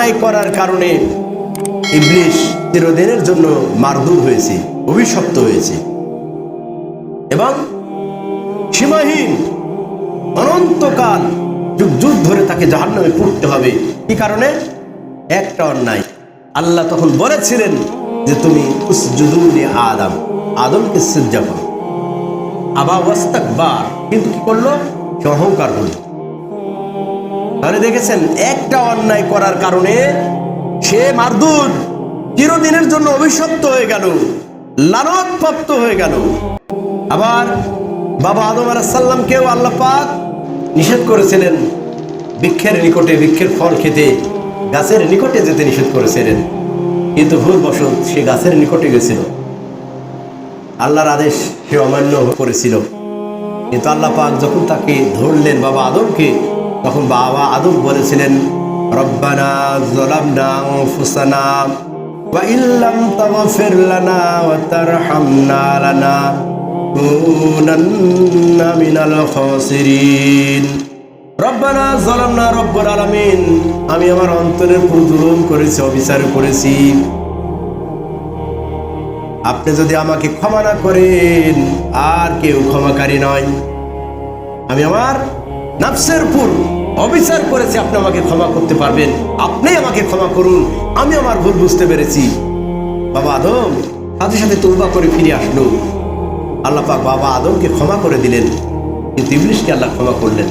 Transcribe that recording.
অন্যায় করার কারণে ইবলিস চিরদিনের জন্য মারদুদ হয়েছে, অভিশপ্ত হয়েছে এবং সীমাহীন অনন্তকাল যুগ যুগ ধরে তাকে জাহান্নামে পড়তে হবে। কি কারণে? একটা অন্যায়। আল্লাহ তখন বলেছিলেন যে তুমি উসজুদু লি আদম, আদমকে সিজদা করো। আবা ওয়াস্তাকবার, কিন্তু কি করলো? সে অহংকার করলো। তাহলে দেখেছেন, একটা অন্যায় করার কারণে সে মারদুদ, চিরদিনের জন্য অভিশপ্ত হয়ে গেল, লানতপ্রাপ্ত হয়ে গেল। আবার বাবা আদম আলাইহিস সালামকেও আল্লাহ পাক নিষেধ করেছিলেন বৃক্ষের নিকটে, বৃক্ষের ফল খেতে, গাছের নিকটে যেতে নিষেধ করেছিলেন, কিন্তু ভুলবশত সে গাছের নিকটে গেছিল। আল্লাহর আদেশ সে অমান্য করেছিল। কিন্তু আল্লাহ পাক যখন তাকে ধরলেন বাবা আদমকে, তখন বাবা আদম বলেছিলেন, রব্বানা যালামনা আনফুসানা ওয়া ইল্লাম তাগফির লানা ওয়া তারহামনা লানাকুনান্না মিনাল খাসিরিন। রব্বানা যালামনা, রব্বুল আলামিন, আমি আমার অন্তরের উপর জুলুম করেছি, অবিচার করেছি। আপনি যদি আমাকে ক্ষমা না করেন, আর কেউ ক্ষমাকারী নয়। আমি আমার নফসের উপর অবিচার করেছি, আপনি আমাকে ক্ষমা করতে পারবেন? আপনি আমাকে ক্ষমা করুন, আমি আমার ভুল বুঝতে পেরেছি। বাবা আদম সাথে সাথে তওবা করে ফিরে আসলো। আল্লাহ পাক বাবা আদমকে ক্ষমা করে দিলেন, কিন্তু ইবলিসকে আল্লাহ ক্ষমা করলেন।